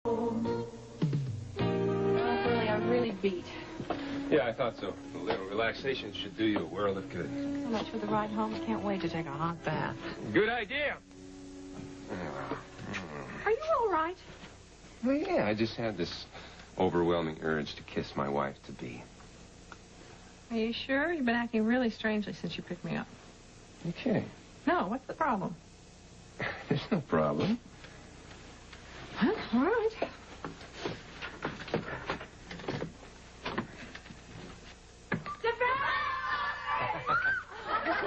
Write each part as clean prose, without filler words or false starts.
Well, Willie, I'm really beat. Yeah, I thought so. A little relaxation should do you a world of good. So much for the ride home. I can't wait to take a hot bath. Good idea. Are you all right? Well, yeah, I just had this overwhelming urge to kiss my wife-to-be. Are you sure? You've been acting really strangely since you picked me up. Okay. No, what's the problem? There's no problem. Huh? All right.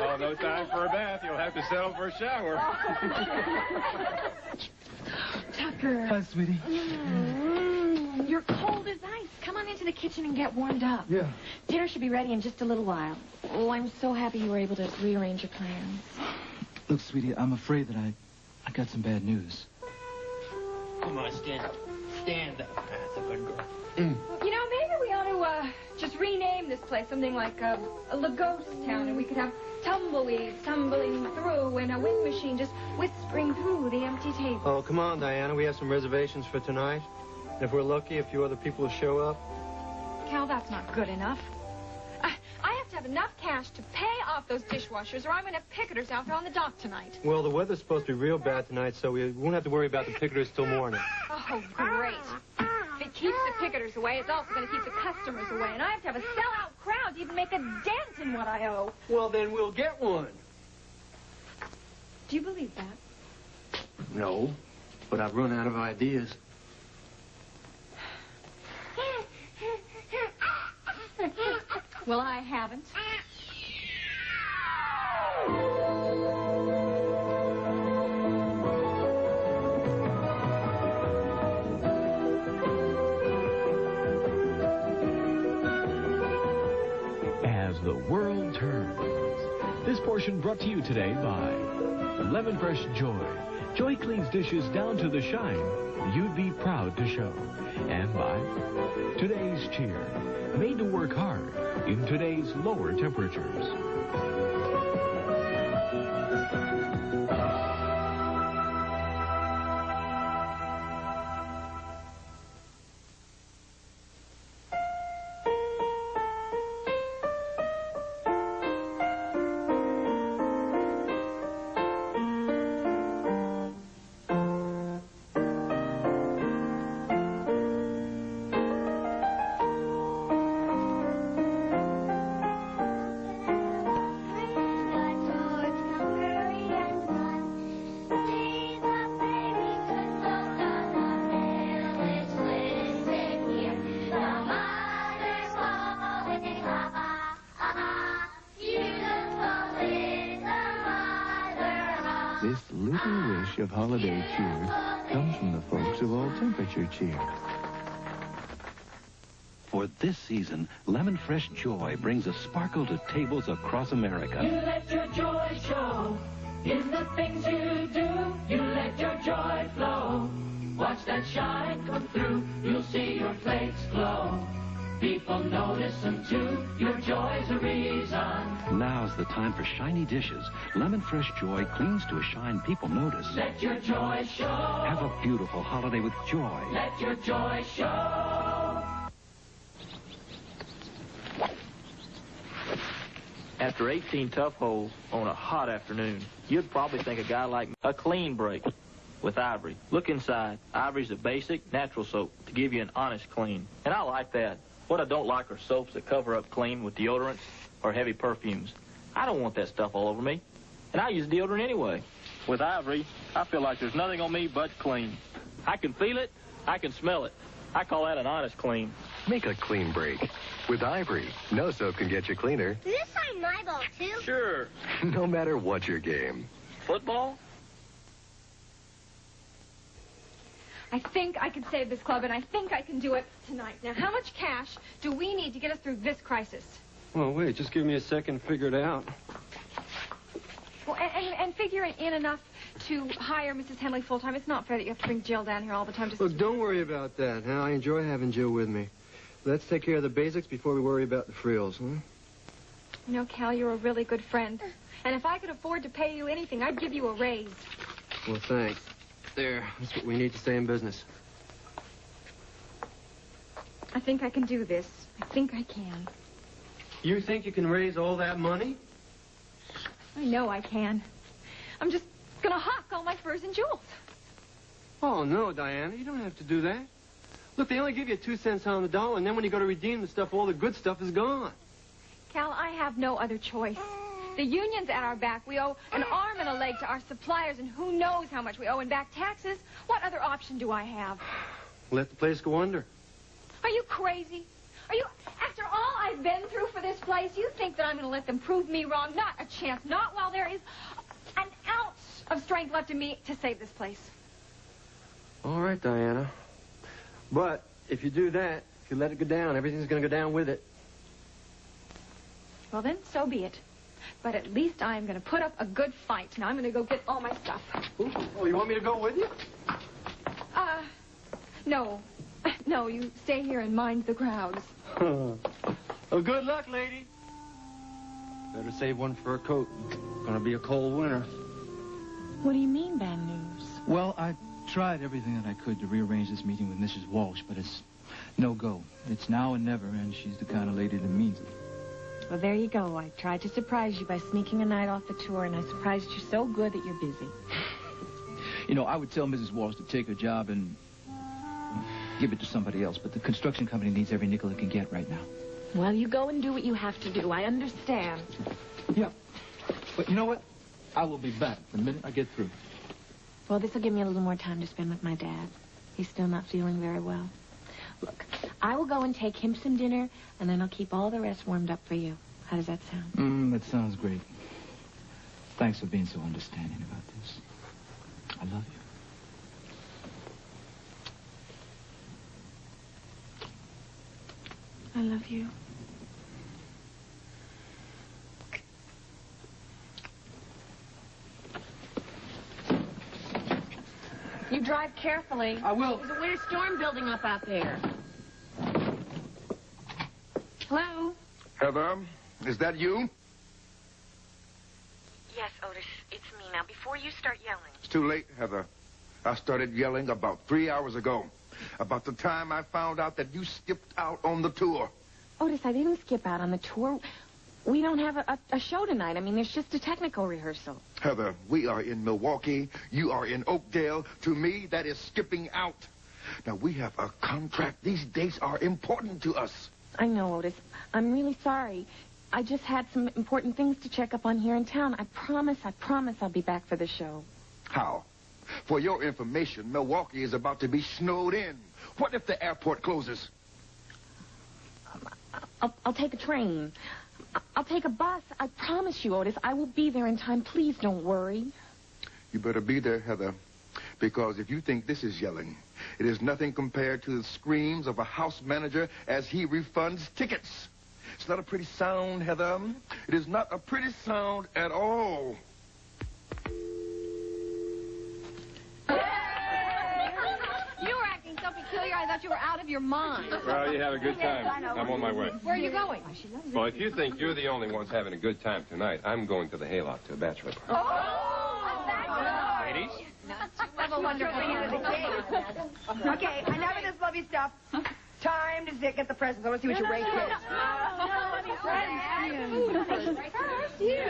Oh, no time for a bath. You'll have to settle for a shower. Tucker. Hi, sweetie. You're cold as ice. Come on into the kitchen and get warmed up. Yeah. Dinner should be ready in just a little while. Oh, I'm so happy you were able to rearrange your plans. Look, sweetie, I'm afraid that I got some bad news. Come on, stand up. Stand up. That's a good girl. You know, maybe we ought to just rename this place something like a ghost town, and we could have tumbleweeds tumbling through and a wind machine just whispering through the empty table. Oh, come on, Diana. We have some reservations for tonight. And if we're lucky, a few other people will show up. Cal, that's not good enough. I have to have enough cash to pay off those dishwashers, or I'm going to have picketers out there on the dock tonight. Well, the weather's supposed to be real bad tonight, so we won't have to worry about the picketers till morning. Oh, great. If it keeps the picketers away, it's also going to keep the customers away. And I have to have a sellout crowd to even make a dent in what I owe. Well, then we'll get one. Do you believe that? No, but I've run out of ideas. Well, I haven't. As the world turns. This portion brought to you today by Lemon Fresh Joy. Joy cleans dishes down to the shine you'd be proud to show. And by Today's Cheer. Made to work hard in today's lower temperatures. This little wish of holiday cheer comes from the folks of All Temperature Cheer. For this season, Lemon Fresh Joy brings a sparkle to tables across America. You let your joy show in the things you do. You let your joy flow. Watch that shine come through. You'll see your flakes glow. People notice them too. Your joy's a reason. Now's the time for shiny dishes. Lemon Fresh Joy cleans to a shine people notice. Let your joy show. Have a beautiful holiday with joy. Let your joy show. After 18 tough holes on a hot afternoon, you'd probably think a guy like me a clean break with Ivory. Look inside. Ivory's a basic, natural soap to give you an honest clean. And I like that. What I don't like are soaps that cover up clean with deodorants or heavy perfumes. I don't want that stuff all over me. And I use deodorant anyway. With Ivory, I feel like there's nothing on me but clean. I can feel it. I can smell it. I call that an honest clean. Make a clean break with Ivory. No soap can get you cleaner. Does this sign my ball, too? Sure. No matter what your game. Football? I think I can save this club, and I think I can do it tonight. Now, how much cash do we need to get us through this crisis? Well, wait, just give me a second to figure it out. Well, and figure in enough to hire Mrs. Henley full-time. It's not fair that you have to bring Jill down here all the time. Look, don't worry about that. Huh? I enjoy having Jill with me. Let's take care of the basics before we worry about the frills, huh? You know, Cal, you're a really good friend. And if I could afford to pay you anything, I'd give you a raise. Well, thanks. There, that's what we need to stay in business. I think I can do this. I think I can. You think you can raise all that money? I know I can. I'm just gonna hock all my furs and jewels. Oh, no, Diana, you don't have to do that. Look, they only give you 2 cents on the dollar, and then when you go to redeem the stuff, all the good stuff is gone. Cal, I have no other choice. The union's at our back. We owe an arm and a leg to our suppliers, and who knows how much we owe in back taxes. What other option do I have? Let the place go under. Are you crazy? Are you, after all I've been through for this place, you think that I'm going to let them prove me wrong? Not a chance. Not while there is an ounce of strength left in me to save this place. All right, Diana. But if you do that, if you let it go down, everything's going to go down with it. Well, then, so be it. But at least I'm going to put up a good fight. Now I'm going to go get all my stuff. Ooh. Oh, you want me to go with you? No. No, you stay here and mind the crowds. Well, good luck, lady. Better save one for a coat. Gonna be a cold winter. What do you mean, bad news? Well, I tried everything that I could to rearrange this meeting with Mrs. Walsh, but it's no go. It's now or never, and she's the kind of lady that means it. Well, there you go. I tried to surprise you by sneaking a night off the tour, and I surprised you so good that you're busy. You know, I would tell Mrs. Walsh to take her job and give it to somebody else, but the construction company needs every nickel it can get right now. Well, you go and do what you have to do. I understand. Yeah. But you know what? I will be back the minute I get through. Well, this will give me a little more time to spend with my dad. He's still not feeling very well. Look, I will go and take him some dinner, and then I'll keep all the rest warmed up for you. How does that sound? That sounds great. Thanks for being so understanding about this. I love you. I love you. You drive carefully. I will. There's a winter storm building up out there. Hello? Heather, is that you? Yes, Otis, it's me. Now, before you start yelling. It's too late, Heather. I started yelling about 3 hours ago. About the time I found out that you skipped out on the tour. Otis, I didn't skip out on the tour. We don't have a show tonight. I mean, there's just a technical rehearsal. Heather, we are in Milwaukee. You are in Oakdale. To me, that is skipping out. Now, we have a contract. These dates are important to us. I know, Otis. I'm really sorry. I just had some important things to check up on here in town. I promise I'll be back for the show. How? For your information, Milwaukee is about to be snowed in. What if the airport closes? I'll take a train. I'll take a bus. I promise you, Otis, I will be there in time. Please don't worry. You better be there, Heather, because if you think this is yelling, it is nothing compared to the screams of a house manager as he refunds tickets. It's not a pretty sound, Heather. It is not a pretty sound at all. You were acting so peculiar, I thought you were out of your mind. Well, you have a good time. Yes, I know. I'm on my way. Where are you going? Well, if you think you're the only ones having a good time tonight, I'm going to the hayloft to a bachelor party. Oh! Ladies? Have a wonderful Okay, enough of this lovey stuff. Time to get the presents. I want to see what your rate is.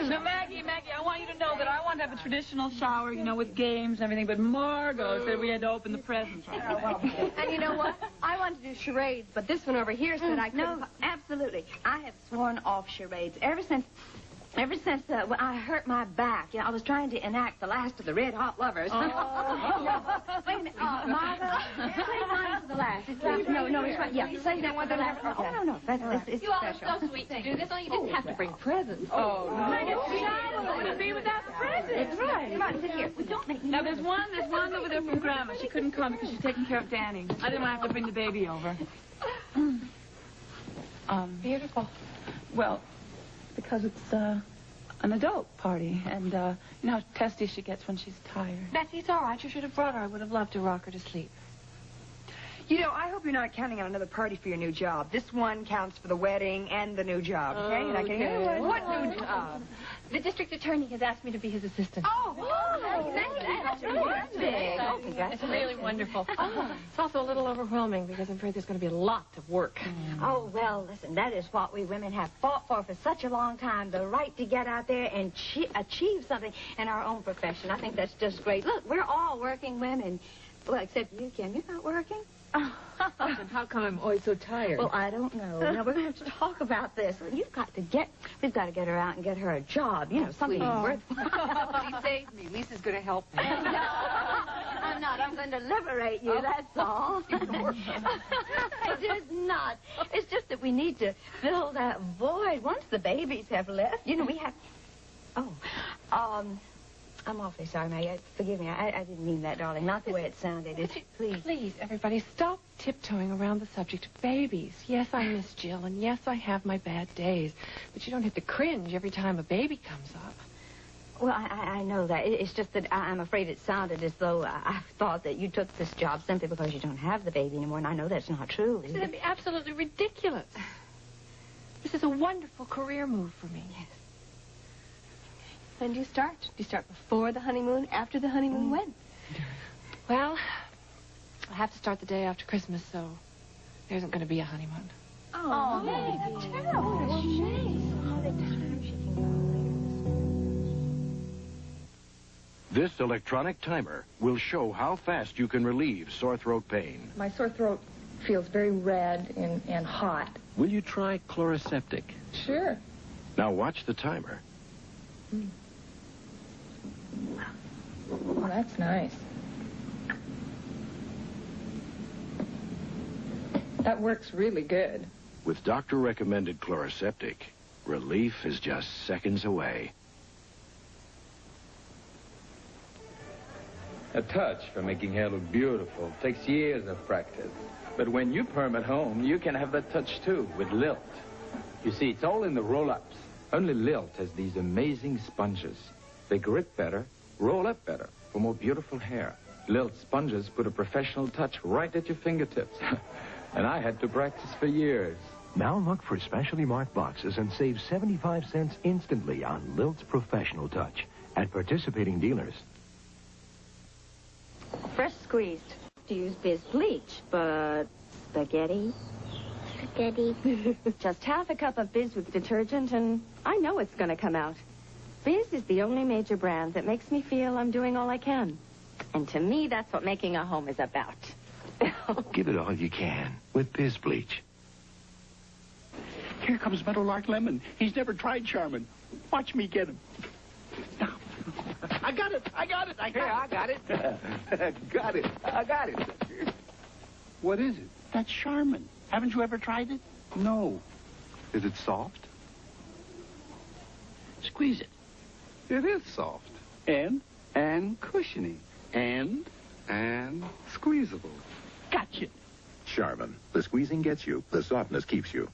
Now, Maggie, I want you to know that I want to have a traditional shower, you know, with games and everything, but Margot said we had to open the presents right. And you know what? I wanted to do charades, but this one over here said I couldn't. No, absolutely. I have sworn off charades ever since when I hurt my back. You know, I was trying to enact the last of the Red Hot Lovers. Oh. Wait a minute, Margot, say mine to the last. No, it's right. Yeah, say that one to the last. Oh, no, it's You all special. are so sweet to do this. Oh, you didn't have to bring presents. Oh, no. Wouldn't be without the presents. That's right. Come on, sit here. Don't make me. Now, there's one over there from Grandma. She couldn't come because she's taking care of Danny. I didn't want to have to bring the baby over. Beautiful. Well, because it's an adult party, and you know how testy she gets when she's tired. Betsy, it's all right. You should have brought her. I would have loved to rock her to sleep. You know, I hope you're not counting on another party for your new job. This one counts for the wedding and the new job, okay? What new job? The district attorney has asked me to be his assistant. Oh, that's Terrific. Oh, That's really wonderful. It's also a little overwhelming because I'm afraid there's going to be a lot of work. Oh, well, listen, that is what we women have fought for such a long time, the right to get out there and achieve something in our own profession. I think that's just great. Look, we're all working women. Well, except you, Kim. You're not working. Oh, and how come I'm always so tired? Well, I don't know. Now, we're going to have to talk about this. We've got to get her out and get her a job, you know, something worthwhile. Please save me. Lisa's going to help me. No, I'm not. I'm going to liberate you, that's all. It is not. It's just that we need to fill that void once the babies have left. You know, we have... I'm awfully sorry, Maggie. Forgive me. I didn't mean that, darling. Not the way it sounded. Please. Please, everybody, stop tiptoeing around the subject of babies. Yes, I miss Jill, and yes, I have my bad days. But you don't have to cringe every time a baby comes up. Well, I know that. It's just that I'm afraid it sounded as though I thought that you took this job simply because you don't have the baby anymore, and I know that's not true. This would be absolutely ridiculous. This is a wonderful career move for me. Yes. When do you start? Do you start before the honeymoon, after the honeymoon, when? Well, I'll have to start the day after Christmas, so there isn't going to be a honeymoon. Oh, that's terrible. What a shame. This electronic timer will show how fast you can relieve sore throat pain. My sore throat feels very red and hot. Will you try Chloraseptic? Sure. Now watch the timer. Oh, that's nice. That works really good. With doctor-recommended Chloraseptic, relief is just seconds away. A touch for making hair look beautiful takes years of practice. But when you perm at home, you can have that touch too with Lilt. You see, it's all in the roll-ups. Only Lilt has these amazing sponges. They grip better, roll up better, for more beautiful hair. Lilt sponges put a professional touch right at your fingertips. And I had to practice for years. Now look for specially marked boxes and save 75 cents instantly on Lilt's Professional Touch at participating dealers. Fresh squeezed. To use Biz bleach, but spaghetti? Spaghetti. Just half a cup of Biz with detergent, and I know it's going to come out. Biz is the only major brand that makes me feel I'm doing all I can. And to me, that's what making a home is about. Give it all you can with Biz Bleach. Here comes Meadowlark Lemon. He's never tried Charmin. Watch me get him. I got it. I got it. I got it. Got it. I got it. What is it? That's Charmin. Haven't you ever tried it? No. Is it soft? Squeeze it. It is soft. And cushiony. And squeezable. Gotcha. Charmin. The squeezing gets you. The softness keeps you.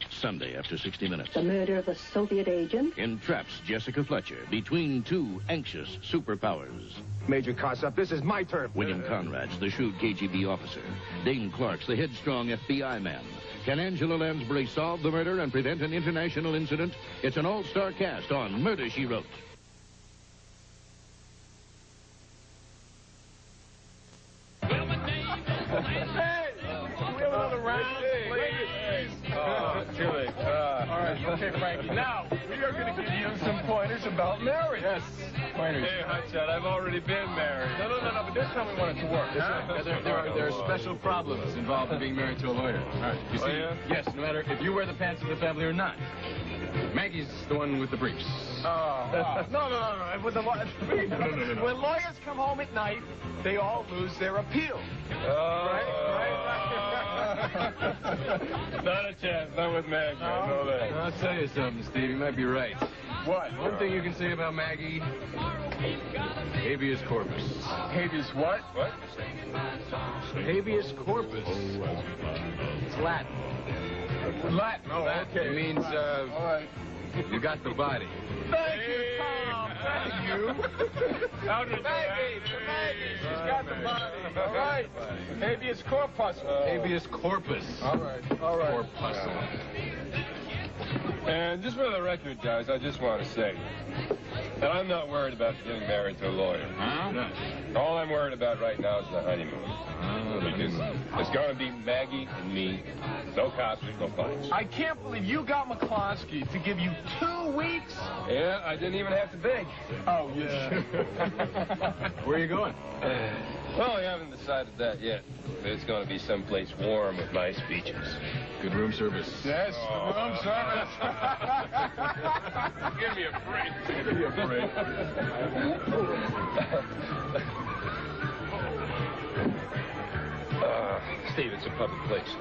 Sunday after 60 Minutes. The murder of a Soviet agent Entraps Jessica Fletcher between two anxious superpowers. Major Kossoff, this is my turn. William Conrad's the shrewd KGB officer. Dane Clark's the headstrong FBI man. Can Angela Lansbury solve the murder and prevent an international incident? It's an all-star cast on Murder, She Wrote. Okay, Frankie. Now, we are going to give you some pointers about marriage. Yes, pointers. Hey, Hotshot, I've already been married. No, but this time we want it to work. Huh? There are special problems involved in being married to a lawyer. All right. You see, yes, no matter if you wear the pants of the family or not. Maggie's the one with the briefs. No. When lawyers come home at night, they all lose their appeal. Right? Not a chance. Not with Maggie. I know that. I'll tell you something, Steve. You might be right. What? One thing you can say about Maggie, habeas corpus. Habeas what? What? Habeas corpus. It's Latin. Latin. Oh, okay. It means, all right. You got the body. Thank you, Tom. Thank you. Maggie. She's got the body. All right. Habeas corpus. Habeas corpus. All right. Corpuscle. And just for the record, guys, I just want to say, And I'm not worried about getting married to a lawyer. Huh? No. All I'm worried about right now is the honeymoon. Because it's going to be Maggie and me. No cops, no fines. I can't believe you got McCloskey to give you 2 weeks. Yeah, I didn't even have to beg. Oh, yeah. Where are you going? Well, we haven't decided that yet. But it's going to be someplace warm with nice beaches. Good room service. Yes, room service. Give me a break. Give me a break. Steve, it's a public place.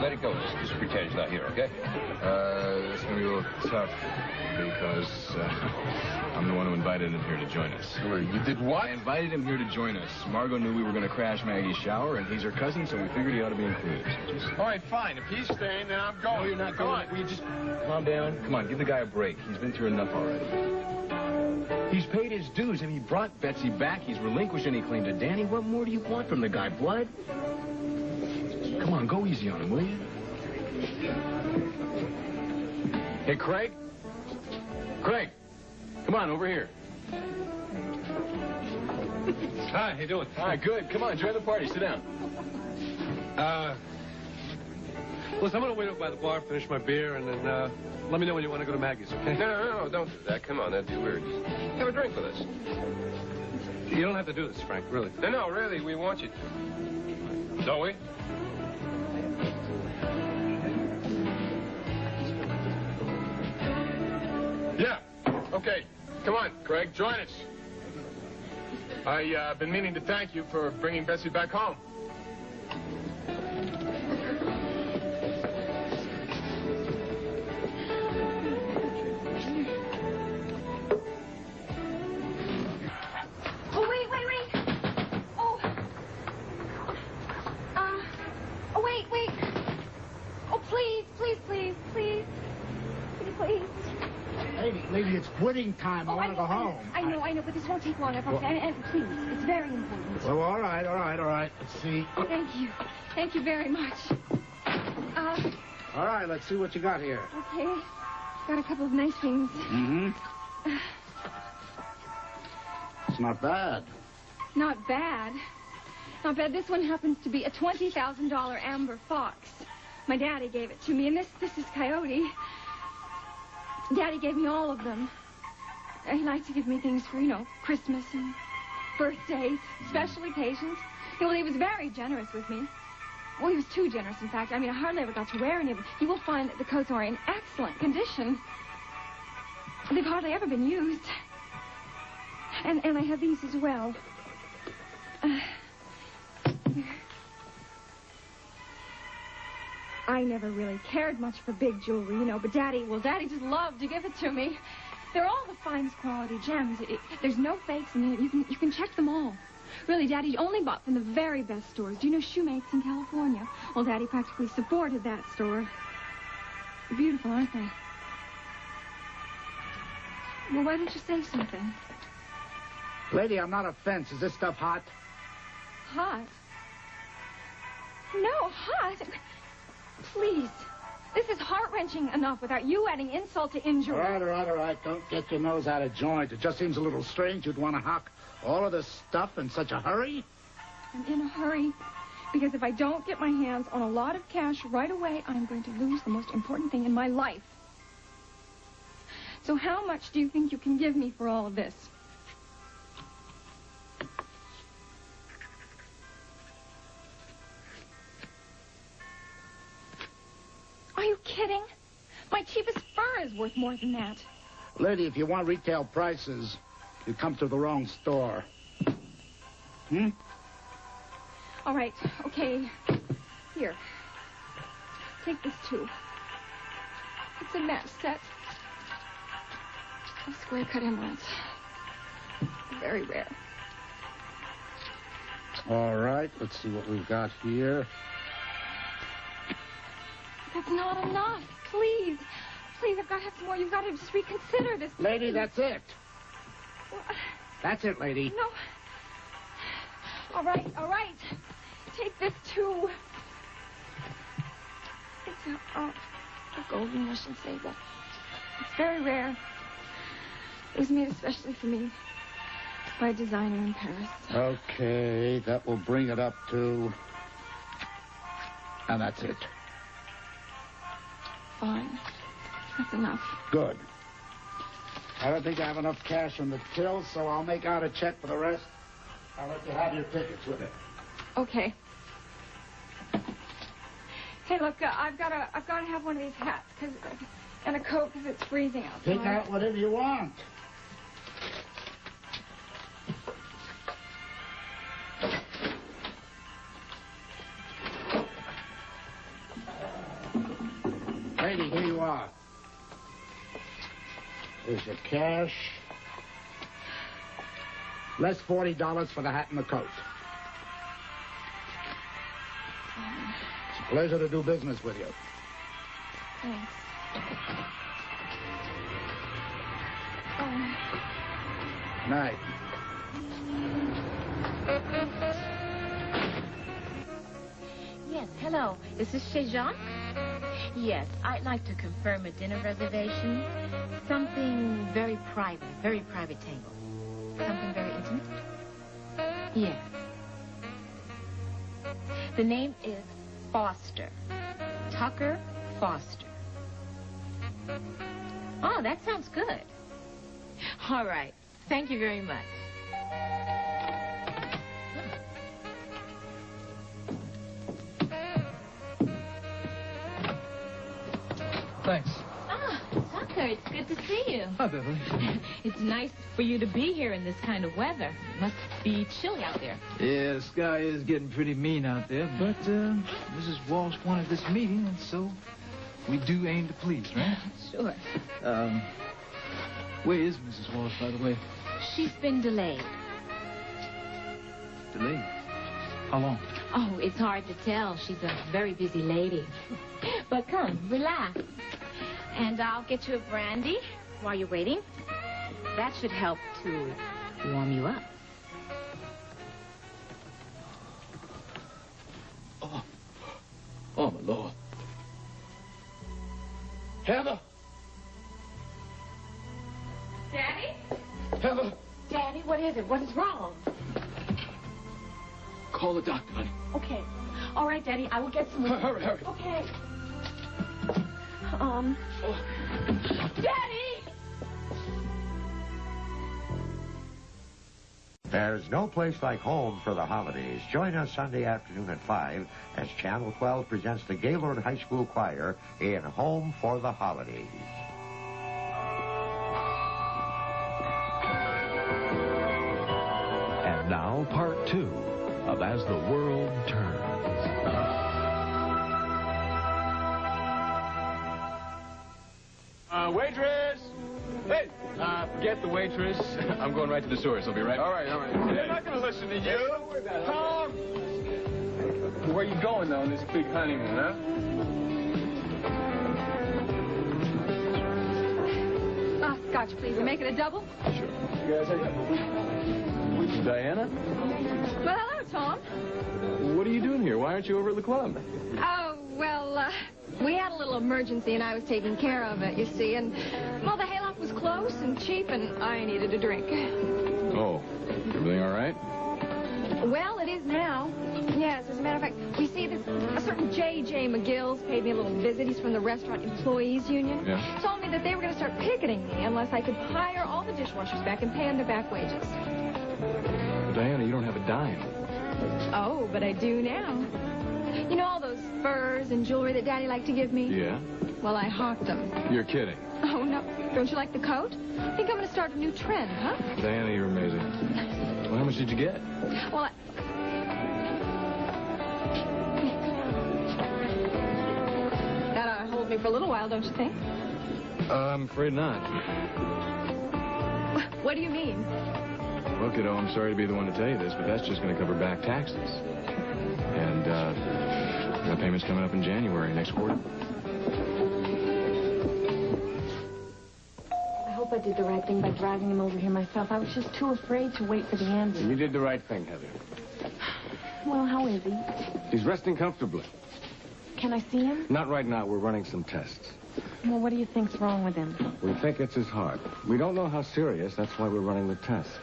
Let it go. Just pretend it's not here, okay? It's going to be a little tough because I'm the one who invited him here to join us. You did what? I invited him here to join us. Margot knew we were going to crash Maggie's shower, and he's her cousin, so we figured he ought to be included. All right, fine. If he's staying, then I'm going. No, you're not going. Will you just calm down? Come on, give the guy a break. He's been through enough already. He's paid his dues, and he brought Betsy back. He's relinquished any claim to Danny. What more do you want from the guy, Blood? Come on, go easy on him, will you? Hey, Craig? Craig, come on, over here. Hi, how you doing? Hi, good. Come on, join the party. Sit down. Listen, I'm going to wait up by the bar, finish my beer, and then let me know when you want to go to Maggie's, okay? No, don't do that. Come on, that'd be weird. Have a drink with us. You don't have to do this, Frank, really. No, really, we want you to. Don't we? Yeah. Okay. Come on, Craig, join us. I've been meaning to thank you for bringing Betsy back home. Oh, wait. Wait. Oh, please. Lady, it's quitting time. I want to go home. I know, but this won't take long. And please, it's very important. Well, all right. Let's see. Thank you very much. All right, let's see what you got here. Okay. Got a couple of nice things. Mm-hmm. It's not bad. Not bad. This one happens to be a $20,000 amber fox. My daddy gave it to me, and this is Coyote. Daddy gave me all of them. He liked to give me things for, Christmas and birthdays, special occasions. Well, he was very generous with me. Well, he was too generous, in fact. I hardly ever got to wear any of them. You will find that the coats are in excellent condition. They've hardly ever been used. And I have these as well. I never really cared much for big jewelry, but Daddy just loved to give it to me. They're all the finest quality gems. There's no fakes in it. You can check them all. Really, Daddy only bought from the very best stores. Do you know Shoemake's in California? Well, Daddy practically supported that store. They're beautiful, aren't they? Well, why don't you say something? Lady, I'm not a fence. Is this stuff hot? Hot? No, hot? Please. This is heart-wrenching enough without you adding insult to injury. All right. Don't get your nose out of joint. It just seems a little strange you'd want to hock all of this stuff in such a hurry. I'm in a hurry because if I don't get my hands on a lot of cash right away, I'm going to lose the most important thing in my life. So how much do you think you can give me for all of this? Are you kidding? My cheapest fur is worth more than that. Lady, if you want retail prices, you come to the wrong store. All right, okay. Here. Take this, too. It's a match set. Square cut emeralds. Very rare. All right, let's see what we've got here. That's not enough. Please, I've got to have some more. You've got to just reconsider this. Lady, that's it. Well, that's it, lady. No. All right. Take this, too. It's a golden Russian sable. It's very rare. It was made especially for me by a designer in Paris. Okay, that will bring it up to... And that's it. Fine. That's enough. Good. I don't think I have enough cash in the till, so I'll make out a check for the rest. I'll let you have your tickets with it. Okay. Hey, look, I've got to have one of these hats and a coat because it's freezing outside. Pick out whatever you want. Lady, here you are. Here's your cash. Less $40 for the hat and the coat. It's a pleasure to do business with you. Thanks. Night. Yes, hello. Is this chez Jacques? Yes, I'd like to confirm a dinner reservation. Something very private table. Something very intimate? Yes. The name is Foster. Tucker Foster. Oh, that sounds good. All right. Thank you very much. Thanks. Ah, Tucker, it's good to see you. Hi, Beverly. It's nice for you to be here in this kind of weather. It must be chilly out there. Yeah, the sky is getting pretty mean out there, but Mrs. Walsh wanted this meeting, and so we do aim to please, right? Sure. Where is Mrs. Walsh, by the way? She's been delayed. Delayed? How long? Oh, it's hard to tell. She's a very busy lady. But come, relax. And I'll get you a brandy while you're waiting. That should help to warm you up. Oh, my Lord. Heather! Daddy? Heather! Daddy, what is it? What is wrong? Call the doctor, honey. Okay. All right, Daddy, I will get some... Hurry. Okay. Daddy! There's no place like home for the holidays. Join us Sunday afternoon at 5 as Channel 12 presents the Gaylord High School Choir in Home for the Holidays. And now, part 2 of As the World Turns. Waitress! Hey! Forget the waitress. I'm going right to the source. I'll be right back. All right. They're not going to listen to you. Tom! Where are you going, though, on this big honeymoon, huh? Scotch, please. And make it a double? Sure. You guys are... Diana? Well, hello, Tom. What are you doing here? Why aren't you over at the club? Oh, well, we had a little emergency, and I was taking care of it, you see. And, well, the hayloft was close and cheap, and I needed a drink. Oh, everything all right? Well, it is now. Yes, as a matter of fact, we see a certain J.J. McGill's paid me a little visit. He's from the Restaurant Employees Union. Yeah. Told me that they were going to start picketing me unless I could hire all the dishwashers back and pay them their back wages. Diana, you don't have a dime. Oh, but I do now. You know all those furs and jewelry that Daddy liked to give me? Yeah? Well, I hawked them. You're kidding. Oh, no. Don't you like the coat? I think I'm going to start a new trend, huh? Diana, you're amazing. Well, how much did you get? Well, that ought to hold me for a little while, don't you think? I'm afraid not. What do you mean? Well, kiddo, I'm sorry to be the one to tell you this, but that's just going to cover back taxes. And, my payment's coming up in January, next quarter. I hope I did the right thing by driving him over here myself. I was just too afraid to wait for the ambulance. You did the right thing, Heather. Well, how is he? He's resting comfortably. Can I see him? Not right now. We're running some tests. Well, what do you think's wrong with him? We think it's his heart. We don't know how serious. That's why we're running the tests.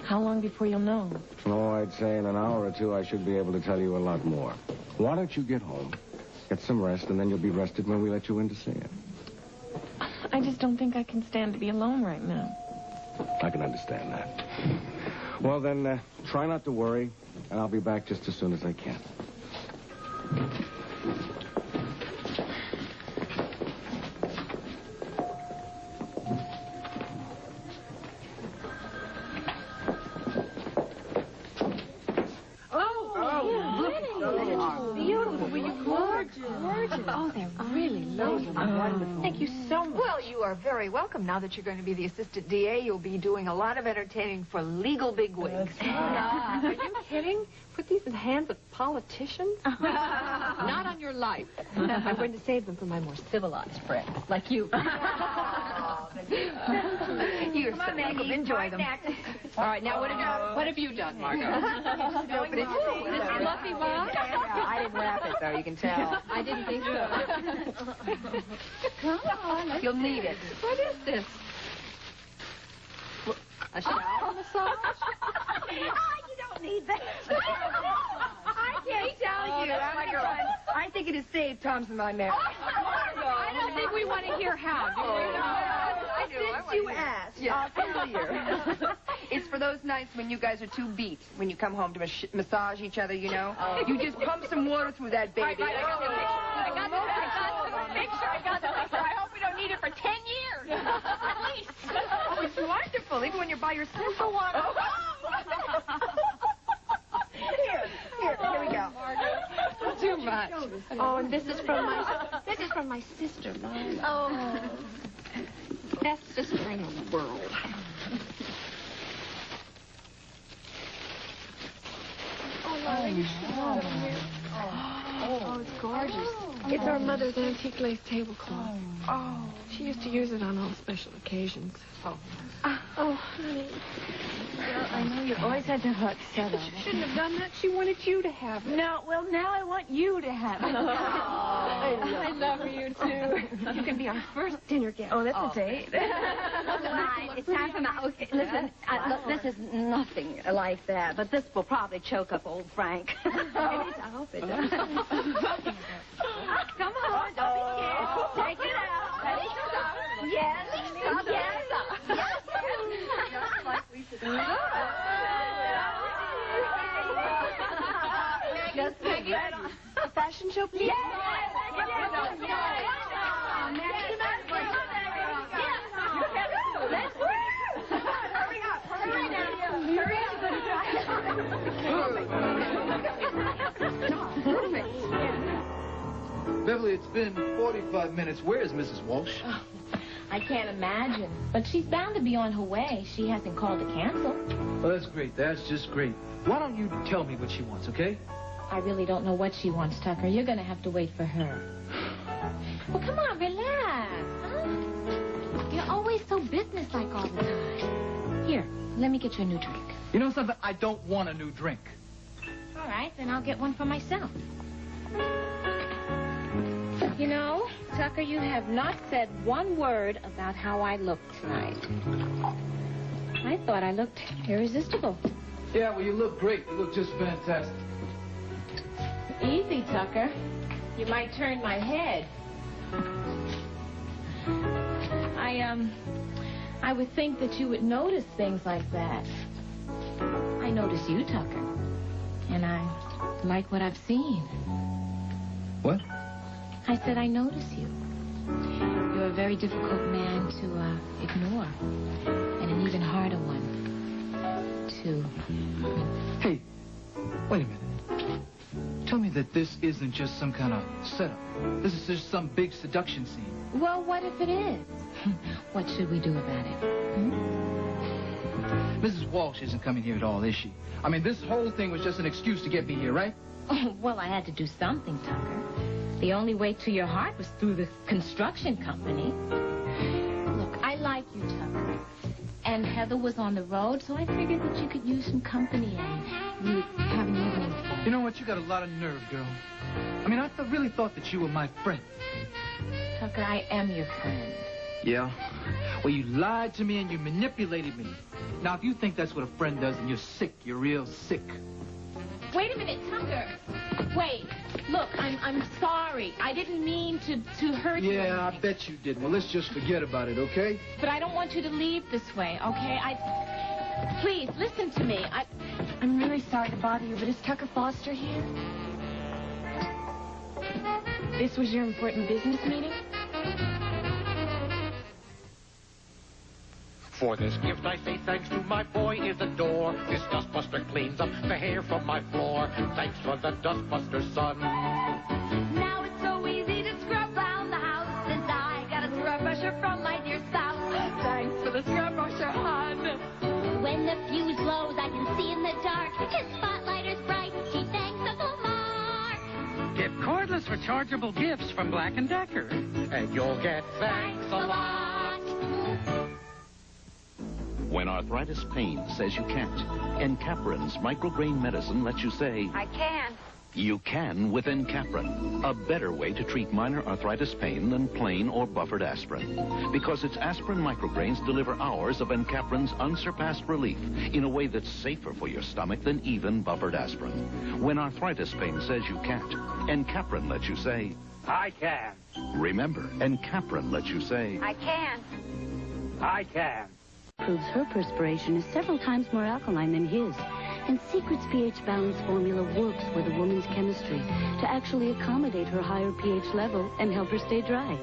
How long before you'll know? Oh, I'd say in an hour or two I should be able to tell you a lot more. Why don't you get home, get some rest, and then you'll be rested when we let you in to see it. I just don't think I can stand to be alone right now. I can understand that. Well, then, try not to worry, and I'll be back just as soon as I can. Oh, they're really lovely. Wonderful. Thank you so much. Well, you are very welcome. Now that you're going to be the assistant DA, you'll be doing a lot of entertaining for legal bigwigs. Are you kidding? Put these in the hands of politicians? Not on your life. I'm going to save them for my more civilized friends, like you. You're so welcome. Enjoy them. All right, now what have you done, Margot? Open it too. This fluffy box? I didn't wrap it, though. You can tell. I didn't think so. Come on. You'll need it. What is this? A shower massage? You don't need that. I can't tell you. I think it has saved Tom's and my marriage. I don't think we want to hear how, do we? I do. Since you asked, I'll tell you. It's for those nights when you guys are too beat, when you come home to massage each other, you know? You just pump some water through that baby. I got the picture. I got the picture. I hope we don't need it for 10 years. At least. Oh, it's wonderful, even when you're by yourself. Here we go. Too much. Oh, and this is from my sister, Mom. Oh. Best sister in the world. Oh, it's gorgeous. It's our mother's antique lace tablecloth. Oh. She used to use it on all special occasions. Oh, honey. Well, I know you always had to hurt Setup. She shouldn't have done that. She wanted you to have it. No, well, now I want you to have it. I love you, too. You can be our first dinner guest. Oh, that's a date. It's time for my... Okay, listen, look, this is nothing like that, but this will probably choke up old Frank. I hope it does. Come on, don't be scared. Take it out. Ready? Yes. Yes. Just take it on. A fashion show, please? Yes. Beverly, it's been 45 minutes. Where's Mrs. Walsh? Oh, I can't imagine. But she's bound to be on her way. She hasn't called to cancel. Well, that's great. That's just great. Why don't you tell me what she wants, okay? I really don't know what she wants, Tucker. You're going to have to wait for her. Well, come on, relax. Huh? You're always so businesslike all the time. Here, let me get you a new drink. You know something? I don't want a new drink. All right, then I'll get one for myself. You know, Tucker, you have not said one word about how I look tonight. I thought I looked irresistible. Yeah, well, you look great. You look just fantastic. Easy, Tucker. You might turn my head. I would think that you would notice things like that. I notice you, Tucker. And I like what I've seen. What? I said I notice you. You're a very difficult man to ignore. And an even harder one to... Hey, wait a minute. Tell me that this isn't just some kind of setup. This is just some big seduction scene. Well, what if it is? What should we do about it? Mrs. Walsh isn't coming here at all, is she? I mean, this whole thing was just an excuse to get me here, right? Oh, well, I had to do something, Tucker. The only way to your heart was through the construction company. Look, I like you, Tucker. And Heather was on the road, so I figured that you could use some company and we would have an evening. You know what? You got a lot of nerve, girl. I mean, I really thought that you were my friend. Tucker, I am your friend. Yeah? Well, you lied to me and you manipulated me. Now, if you think that's what a friend does, then you're sick. You're real sick. Wait a minute, Tucker. Wait. Look, I'm sorry. I didn't mean to hurt you. Yeah, I bet you did. Well, let's just forget about it, okay? But I don't want you to leave this way, okay? Please, listen to me. I'm really sorry to bother you, but is Tucker Foster here? This was your important business meeting? For this gift I say thanks to my boy is adore. This dustbuster cleans up the hair from my floor. Thanks for the dustbuster, son. Now it's so easy to scrub around the house since I got a scrub brusher from my dear spouse. Thanks for the scrub brusher, hon. When the fuse blows, I can see in the dark. His spotlight is bright. Gee, thanks, Uncle Mark. Get cordless rechargeable gifts from Black & Decker. And you'll get thanks a lot. When arthritis pain says you can't, Encaprin's micrograin medicine lets you say, I can. you can with Encaprin, a better way to treat minor arthritis pain than plain or buffered aspirin. Because its aspirin micrograins deliver hours of Encaprin's unsurpassed relief in a way that's safer for your stomach than even buffered aspirin. When arthritis pain says you can't, Encaprin lets you say, I can. Remember, Encaprin lets you say, I can. I can. Proves her perspiration is several times more alkaline than his. And Secret's pH balance formula works with a woman's chemistry to actually accommodate her higher pH level and help her stay dry.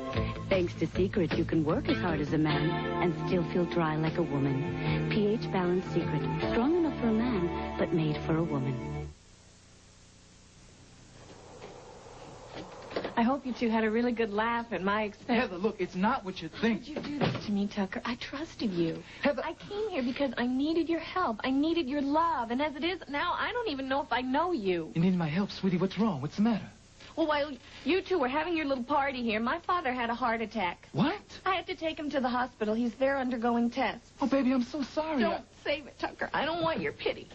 Thanks to Secret, you can work as hard as a man and still feel dry like a woman. pH balance Secret. Strong enough for a man, but made for a woman. I hope you two had a really good laugh at my expense. Heather, look, it's not what you think. Why did you do this to me, Tucker? I trusted you. Heather, I came here because I needed your help. I needed your love. And as it is now, I don't even know if I know you. You need my help, sweetie. What's wrong? What's the matter? Well, while you two were having your little party here, my father had a heart attack. What? I had to take him to the hospital. He's there undergoing tests. Oh, baby, I'm so sorry. Don't save it, Tucker. I don't want your pity.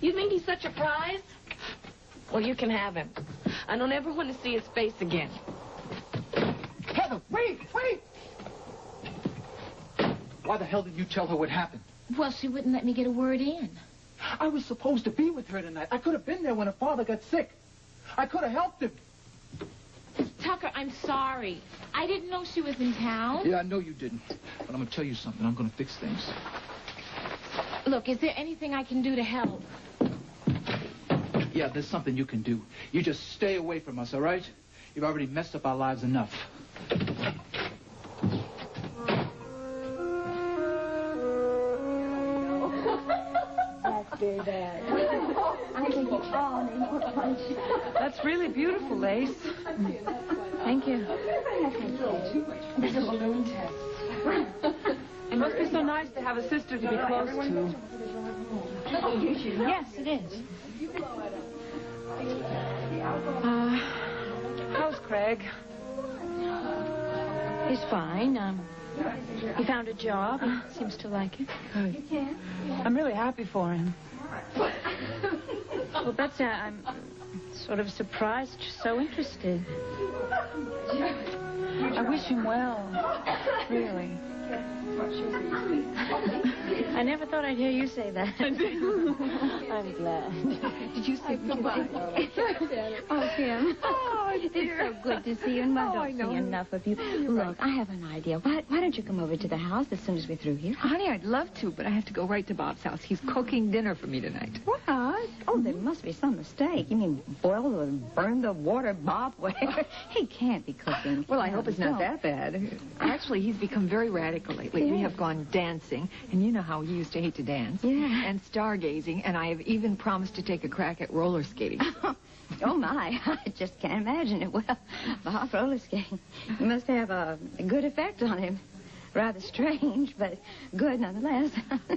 You think he's such a prize? Well, you can have him. I don't ever want to see his face again. Heather, wait! Why the hell did you tell her what happened? Well, she wouldn't let me get a word in. I was supposed to be with her tonight. I could have been there when her father got sick. I could have helped him. Tucker, I'm sorry. I didn't know she was in town. Yeah, I know you didn't. But I'm going to tell you something. I'm going to fix things. Look, is there anything I can do to help? Yeah, there's something you can do. You just stay away from us, all right? You've already messed up our lives enough. That's very bad. I think it's all in more punch. That's really beautiful, Lace. Thank you. There's a balloon test. It must be so nice to have a sister to be close to. Yes, it is. How's Craig? He's fine. He found a job. He seems to like it. Good. I'm really happy for him. Well, Betsy, I'm sort of surprised you're so interested. I wish him well. Really. I never thought I'd hear you say that. I'm glad. Did you say goodbye? Oh, Kim. Oh, It's so good to see you, and I don't see enough of you. Look, I have an idea. Why don't you come over to the house as soon as we're through here? Honey, I'd love to, but I have to go right to Bob's house. He's cooking dinner for me tonight. What? Oh, there must be some mistake. You mean boil or burn the water, Bob? He can't be cooking. Well, I hope it's not that bad. Actually, he's become very radical lately. Yeah. We have gone dancing, and you know how he used to hate to dance. Yeah. And stargazing, and I have even promised to take a crack at roller skating. Oh, my. I just can't imagine it. Well, Bob roller skating. It must have a good effect on him. Rather strange, but good nonetheless.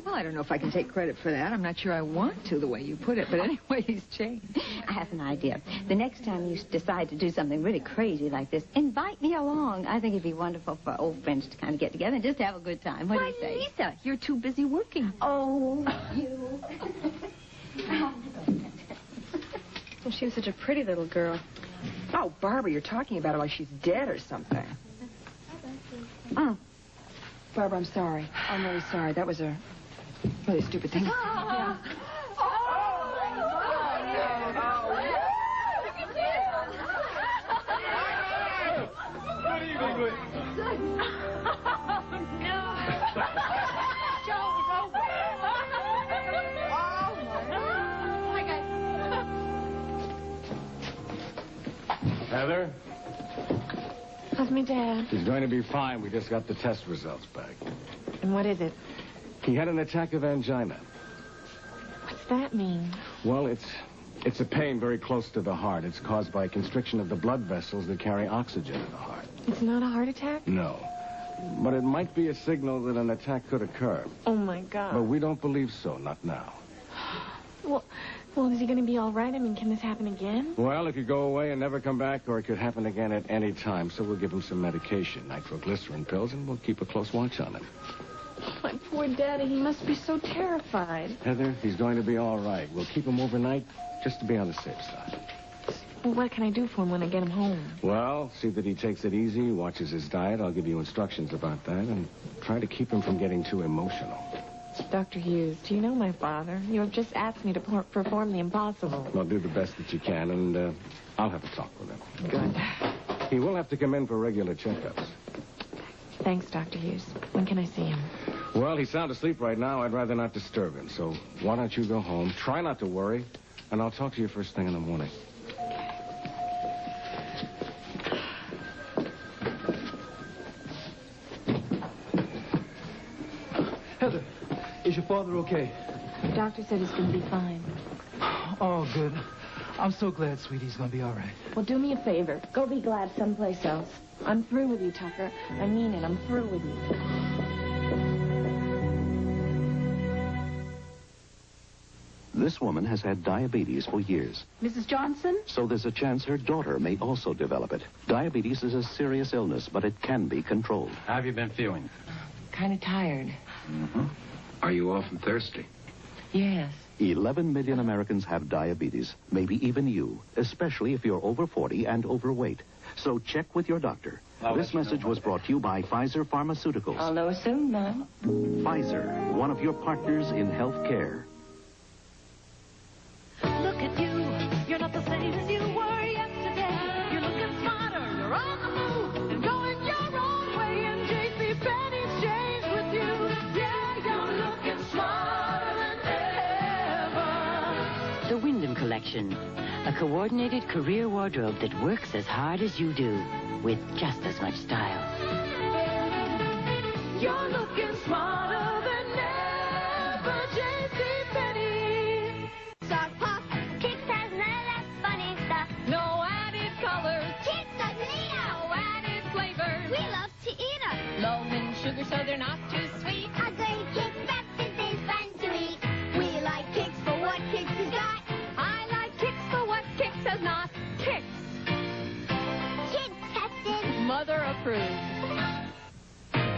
Well, I don't know if I can take credit for that. I'm not sure I want to, the way you put it. But anyway, he's changed. I have an idea. The next time you decide to do something really crazy like this, invite me along. I think it'd be wonderful for old friends to kind of get together and just have a good time. What do you say? Lisa, you're too busy working. Oh, you. Well, she was such a pretty little girl. Oh, Barbara, you're talking about her like she's dead or something. Barbara, I'm sorry. I'm really sorry. That was a really stupid thing. Yeah. Good evening, Heather? How's me dad? He's going to be fine. We just got the test results back. And what is it? He had an attack of angina. What's that mean? Well, it's a pain very close to the heart. It's caused by constriction of the blood vessels that carry oxygen in the heart. It's not a heart attack? No. But it might be a signal that an attack could occur. Oh, my God. But we don't believe so, not now. Well, is he going to be all right? I mean, can this happen again? Well, if you go away and never come back, or it could happen again at any time, so we'll give him some medication, nitroglycerin pills, and we'll keep a close watch on him. My poor daddy, he must be so terrified. Heather, he's going to be all right. We'll keep him overnight just to be on the safe side. Well, what can I do for him when I get him home? Well, see that he takes it easy, watches his diet. I'll give you instructions about that, and try to keep him from getting too emotional. Dr. Hughes, do you know my father? You have just asked me to perform the impossible. Well, do the best that you can, and I'll have a talk with him. Good. He will have to come in for regular checkups. Thanks, Dr. Hughes. When can I see him? Well, he's sound asleep right now. I'd rather not disturb him, so why don't you go home? Try not to worry, and I'll talk to you first thing in the morning. Heather, is your father okay? The doctor said he's going to be fine. Oh, good. I'm so glad, sweetie, he's going to be all right. Well, do me a favor. Go be glad someplace else. I'm through with you, Tucker. I mean it. I'm through with you. This woman has had diabetes for years. Mrs. Johnson? So there's a chance her daughter may also develop it. Diabetes is a serious illness, but it can be controlled. How have you been feeling? Kind of tired. Mm-hmm. Are you often thirsty? Yes. 11 million Americans have diabetes, maybe even you, especially if you're over 40 and overweight. So check with your doctor. This message was brought to you by Pfizer Pharmaceuticals. I'll know soon, Mom. Pfizer, one of your partners in health care. Look at you. You're not the same as you were yesterday. You're looking smarter. You're on the move and going your own way. And J.C. Penney's changed with you. Yeah, you're looking smarter than ever. The Wyndham Collection. A coordinated career wardrobe that works as hard as you do, with just as much style. You're looking smarter than ever, J.C. Penney. Sock Pop. Kicks has none of that funny stuff. No added colors. Kicks doesn't eat 'em. No added flavors. We love to eat 'em. Low in sugar, so they're not too sweet. A good Kix breakfast is fun to eat. We like Kix for what Kix has got. I like Kix for what Kix has not. Kix. Kid tested. Mother approved.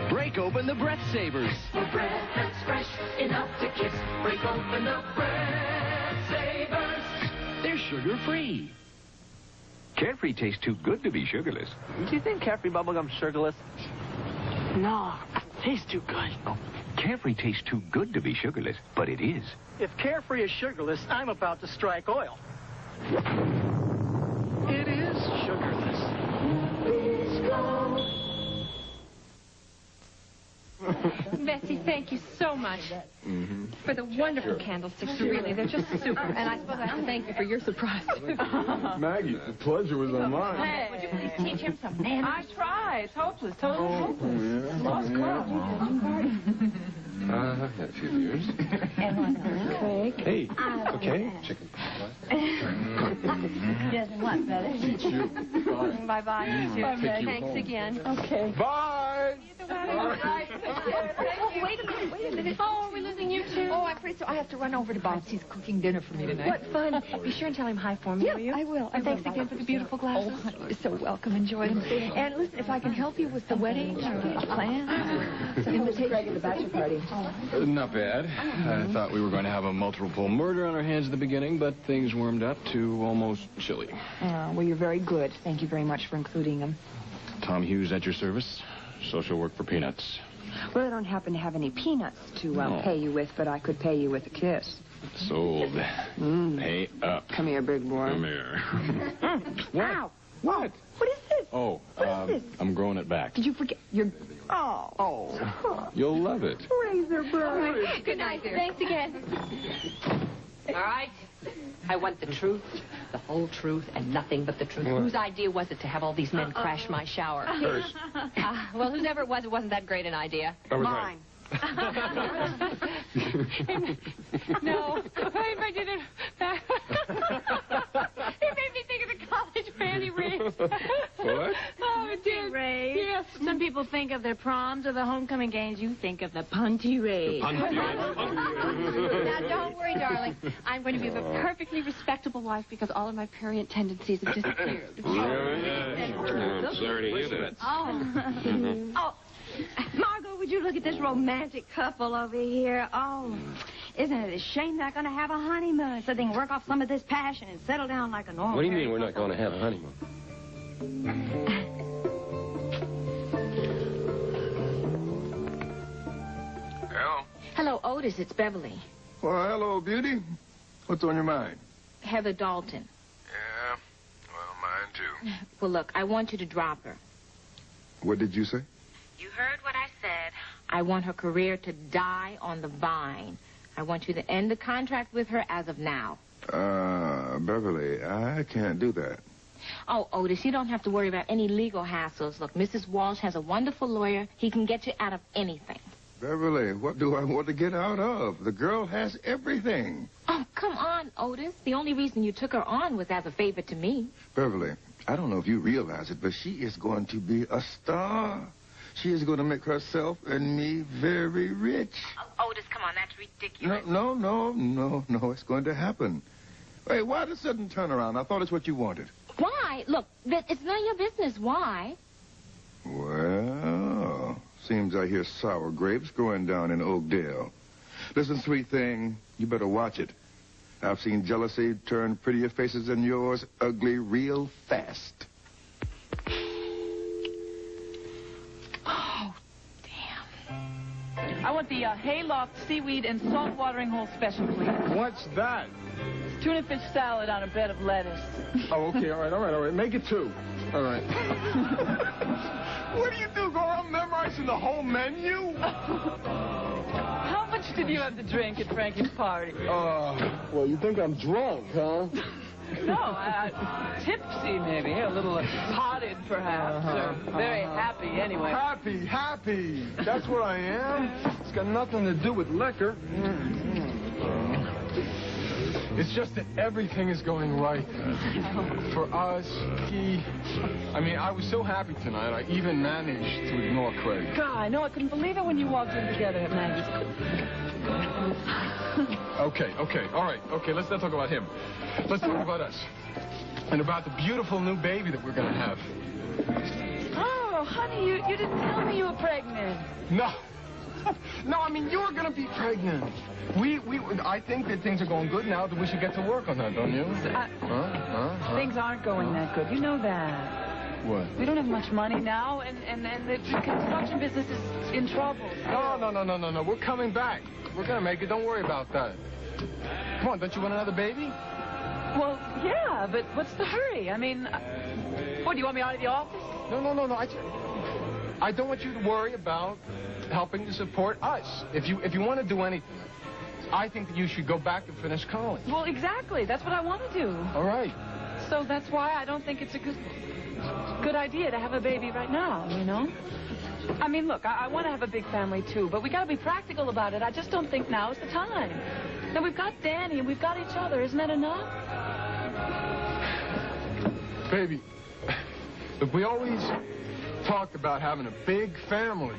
Break open the Breath Savers. For breath that's fresh enough to kiss, break open the Breath Savers. They're sugar-free. Carefree tastes too good to be sugarless. Do you think Carefree bubblegum's sugarless? No, it tastes too good. Oh, Carefree tastes too good to be sugarless, but it is. If Carefree is sugarless, I'm about to strike oil. It is sugarless. Please go. Betsy, thank you so much for the wonderful candlesticks. Really, they're just super. And I suppose I have to thank you for your surprise. Maggie, the pleasure was on mine. Hey, would you please teach him some manners? I try. It's hopeless. Totally hopeless. Yeah. Lost cause. I've had a few beers. Craig. Hey, okay. Chicken Doesn't what, brother? Teach you. Bye-bye. You too. Take you Thanks home. again. Okay. Bye. Oh, wait a minute. Oh, we're losing you too. Oh, I'm afraid so. I have to run over to Bob's. He's cooking dinner for me tonight. What fun. Be sure and tell him hi for me, will you? I will. And thanks again for the beautiful glasses. Oh, honey, you're so welcome. Enjoy them. And listen, if I can help you with the wedding plans, invitation to the bachelor party. Not bad. I thought we were going to have a multiple murder on our hands at the beginning, but things warmed up to almost chilly. Well, you're very good. Thank you very much for including him. Tom Hughes at your service. social work for peanuts. Well, I don't happen to have any peanuts to pay you with, but I could pay you with a kiss. Sold. Pay up. Come here, big boy. Come here. What? Ow. What? What is this? Oh, What is this? I'm growing it back. Did you forget your... Oh. You'll love it. Razor blade. Good night, dear. Thanks again. All right. I want the truth, the whole truth, and nothing but the truth. What? Whose idea was it to have all these men crash my shower? Hers. Well, whoever it wasn't that great an idea. That was Mine. No, I didn't. It made me think of the college panty race. What? Oh, it did. Race. Yes. Some people think of their proms or the homecoming games. You think of the punty race. Now, don't worry, darling. I'm going to be a perfectly respectable wife because all of my prurient tendencies have disappeared. I'm sorry to hear that. Oh, Margot, would you look at this romantic couple over here? Oh, isn't it a shame they're going to have a honeymoon so they can work off some of this passion and settle down like a normal What do you mean married we're not going to have a honeymoon? Hello? Hello, Otis. It's Beverly. Well, hello, beauty. What's on your mind? Heather Dalton. Yeah, well, mine too. Well, look, I want you to drop her. What did you say? You heard what I said. I want her career to die on the vine. I want you to end the contract with her as of now. Beverly, I can't do that. Oh, Otis, you don't have to worry about any legal hassles. Look, Mrs. Walsh has a wonderful lawyer. He can get you out of anything. Beverly, what do I want to get out of? The girl has everything. Oh, come on, Otis. The only reason you took her on was as a favor to me. Beverly, I don't know if you realize it, but she is going to be a star. She is going to make herself and me very rich. Oh, Otis, come on, that's ridiculous. No, it's going to happen. Hey, why the sudden turnaround? I thought it's what you wanted. Why? Look, it's none of your business. Why? Well, seems I hear sour grapes growing down in Oakdale. Listen, sweet thing, you better watch it. I've seen jealousy turn prettier faces than yours ugly real fast. Oh, damn. I want the hayloft seaweed and salt watering hole special, please. What's that? Tuna fish salad on a bed of lettuce. Oh, okay, all right. Make it 2. All right. What do you do? Go around memorizing the whole menu? How much did you have to drink at Frankie's party? Well, you think I'm drunk, huh? No, tipsy maybe, a little potted perhaps, or very happy anyway. Happy. That's what I am. It's got nothing to do with liquor. It's just that everything is going right. For us, I was so happy tonight, I even managed to ignore Craig. God, I know, I couldn't believe it when you walked in together at Maggie's. Okay, all right. Okay, let's not talk about him. Let's talk about us. And about the beautiful new baby that we're going to have. Oh, honey, you didn't tell me you were pregnant. No, you were going to be pregnant. I think that things are going good now, that we should get to work on that, don't you? Things aren't going that good. You know that. What? We don't have much money now, and the construction business is in trouble. No. We're coming back. We're going to make it. Don't worry about that. Come on, don't you want another baby? Well, yeah, but what's the hurry? What, do you want me out of the office? No. I don't want you to worry about helping to support us. If you want to do anything, I think that you should go back and finish college. Well, exactly. That's what I want to do. All right. So that's why I don't think it's a good idea to have a baby right now, you know? Look, I want to have a big family, too, but we got to be practical about it. I just don't think now is the time. Now, we've got Danny and we've got each other. Isn't that enough? Baby, look, we always talked about having a big family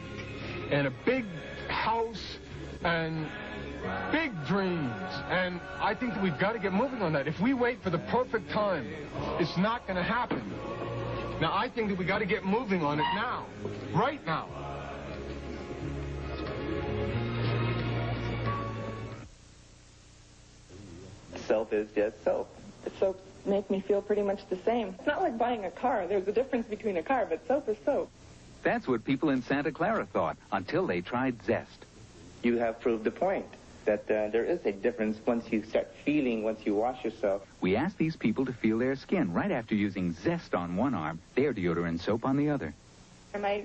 and a big house and big dreams. And I think that we've got to get moving on that. If we wait for the perfect time, it's not going to happen. Now, I think that we got to get moving on it now. Right now. Soap is just soap. Soap makes me feel pretty much the same. It's not like buying a car. There's a difference between a car, but soap is soap. That's what people in Santa Clara thought until they tried Zest. You have proved the point that there is a difference once you start feeling, once you wash yourself. We asked these people to feel their skin right after using Zest on one arm, their deodorant soap on the other. My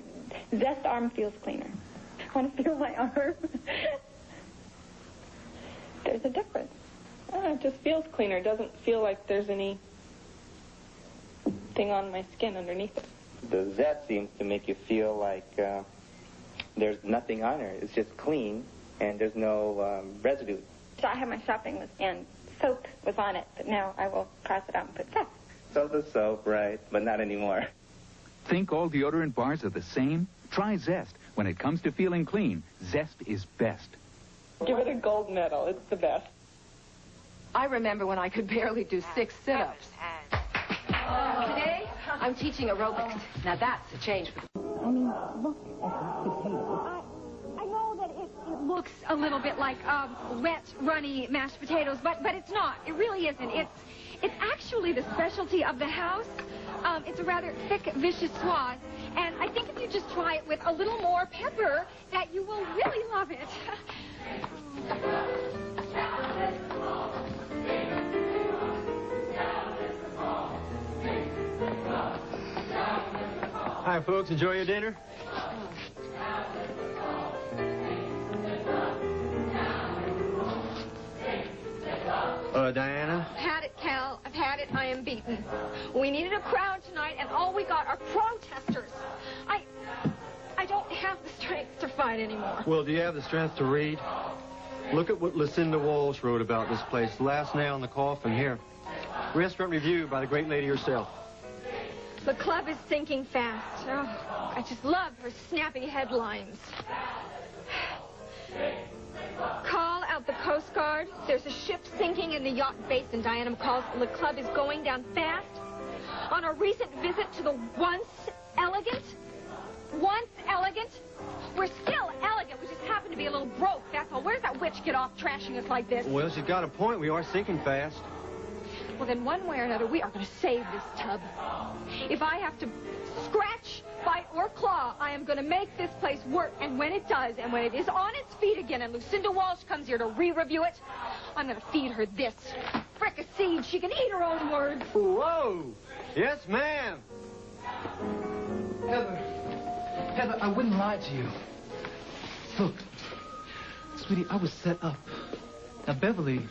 Zest arm feels cleaner. I want to feel my arm. There's a difference. It just feels cleaner. It doesn't feel like there's anything on my skin underneath it. The Zest seems to make you feel like there's nothing on her. It's just clean, and there's no residue. So I had my shopping list, and soap was on it, but now I will cross it out and put Zest. So the soap, right, but not anymore. Think all deodorant bars are the same? Try Zest. When it comes to feeling clean, Zest is best. Give it a gold medal. It's the best. I remember when I could barely do 6 sit-ups. Today, I'm teaching aerobics. Now that's a change. I mean, look at the potatoes. I know that it looks a little bit like wet, runny mashed potatoes, but it's not. It really isn't. It's actually the specialty of the house. It's a rather thick, vicious sauce, and I think if you just try it with a little more pepper, that you will really love it. Hi, folks. Enjoy your dinner. Diana? I've had it, Cal. I've had it. I am beaten. We needed a crowd tonight, and all we got are protesters. I don't have the strength to fight anymore. Well, do you have the strength to read? Look at what Lucinda Walsh wrote about this place. Last nail in the coffin here. Restaurant review by the great lady herself. The club is sinking fast. Oh, I just love her snappy headlines. Call out the Coast Guard. There's a ship sinking in the yacht basin. Diana McCall's Le Club is going down fast. On a recent visit to the once elegant, we're still elegant. We just happen to be a little broke, that's all. Where does that witch get off trashing us like this? Well, she's got a point. We are sinking fast. Well, then one way or another, we are going to save this tub. If I have to scratch, bite, or claw, I am going to make this place work. And when it does, and when it is on its feet again, and Lucinda Walsh comes here to re-review it, I'm going to feed her this fricassee. She can eat her own words. Whoa! Yes, ma'am. Heather, I wouldn't lie to you. Look, sweetie, I was set up. Now, Beverly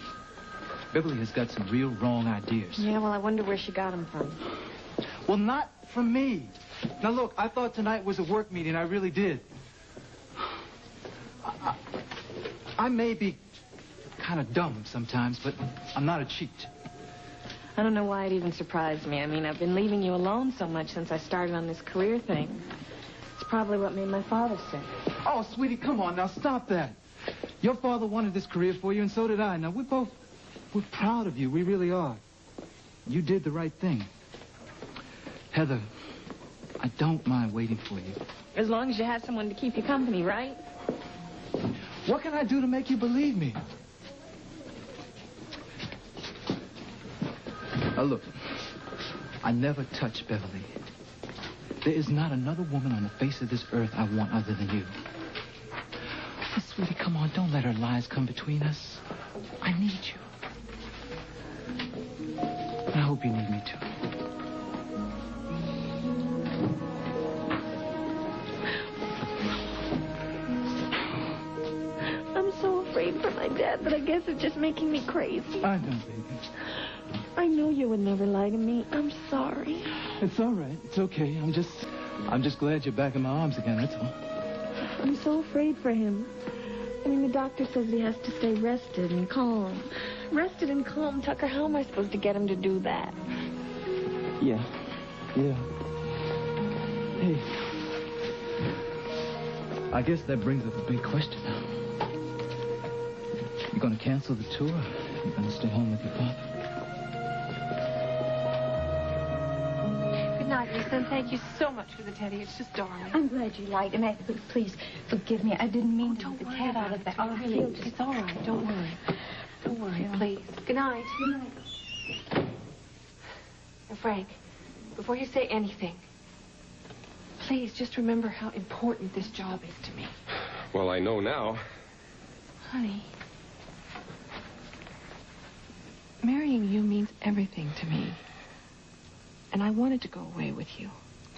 has got some real wrong ideas. Yeah, well, I wonder where she got them from. Well, not from me. Now, look, I thought tonight was a work meeting. I really did. I may be kind of dumb sometimes, but I'm not a cheat. I don't know why it even surprised me. I mean, I've been leaving you alone so much since I started on this career thing. It's probably what made my father sick. Oh, sweetie, come on now, stop that. Your father wanted this career for you, and so did I. Now, we're proud of you. We really are. You did the right thing. Heather, I don't mind waiting for you. As long as you have someone to keep you company, right? What can I do to make you believe me? Now, look, I never touch Beverly. There is not another woman on the face of this earth I want other than you. Oh, sweetie, come on, don't let her lies come between us. I need you. I hope you need me, too. I'm so afraid for my dad, but I guess it's just making me crazy. I know, baby. I know you would never lie to me. I'm sorry. It's all right. It's okay. I'm just glad you're back in my arms again, that's all. I'm so afraid for him. I mean, the doctor says he has to stay rested and calm. Rested and calm, Tucker. How am I supposed to get him to do that? Yeah. Hey. I guess that brings up a big question now. You gonna cancel the tour? Or you gonna stay home with your father? Good night, Lisa, and thank you so much for the teddy. It's just darling. I'm glad you liked it. Please forgive me. I didn't mean to take the cat out of that. Oh, really? It's all right. Don't worry. Don't worry, please. Good night. Good night. And Frank, before you say anything, Please, just remember how important this job is to me. Well, I know now. Honey, marrying you means everything to me. And I wanted to go away with you.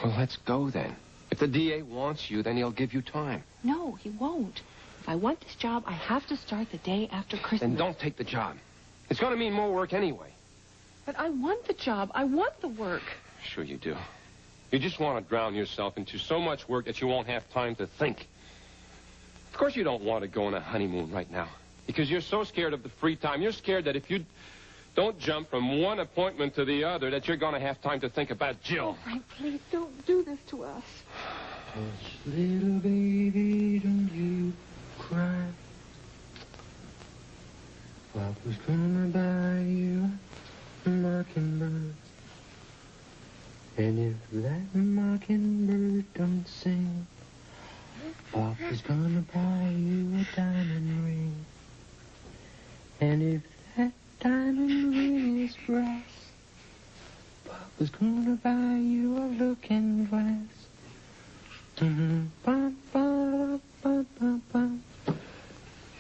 Well, let's go then. If the DA wants you, then he'll give you time. No, he won't. If I want this job, I have to start the day after Christmas. Then don't take the job. It's going to mean more work anyway. But I want the job. I want the work. Sure you do. You just want to drown yourself into so much work that you won't have time to think. Of course you don't want to go on a honeymoon right now. Because you're so scared of the free time. You're scared that if you don't jump from one appointment to the other, that you're going to have time to think about Jill. Oh, Frank, please don't do this to us. Hush, little baby, don't you cry. Papa's gonna buy you a mockingbird. And if that mockingbird don't sing, Papa's gonna buy you a diamond ring. And if that diamond ring is brass, Papa's gonna buy you a looking glass. Bum, bum, bum, bum, bum. You'll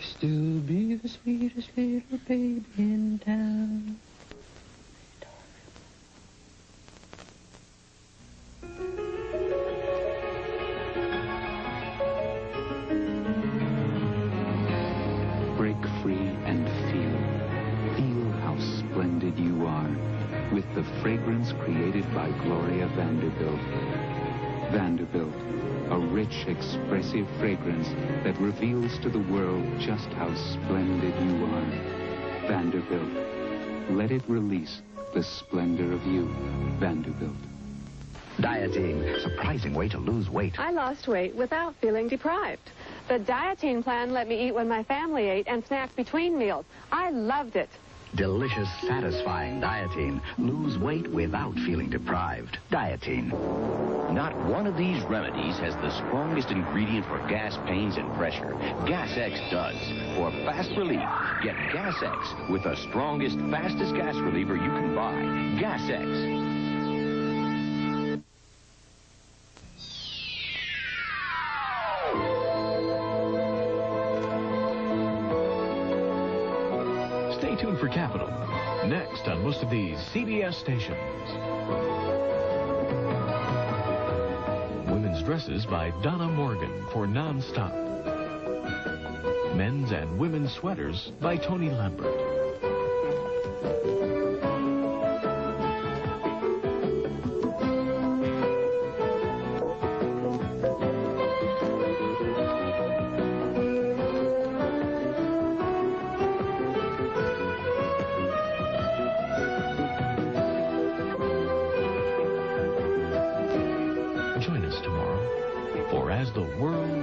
still be the sweetest little baby in town. Break free and feel. Feel how splendid you are with the fragrance created by Gloria Vanderbilt. Vanderbilt, a rich, expressive fragrance that reveals to the world just how splendid you are. Vanderbilt, let it release the splendor of you. Vanderbilt. Dietine, surprising way to lose weight. I lost weight without feeling deprived. The Dietine plan let me eat when my family ate and snack between meals. I loved it. Delicious, satisfying Dietine. Lose weight without feeling deprived. Dietine. Not one of these remedies has the strongest ingredient for gas pains and pressure. Gas X does. For fast relief, get Gas X with the strongest, fastest gas reliever you can buy. Gas X. Stay tuned for Capital. Next on most of these CBS stations. Women's Dresses by Donna Morgan for Non-Stop. Men's and Women's Sweaters by Tony Lambert. Join us tomorrow for As the World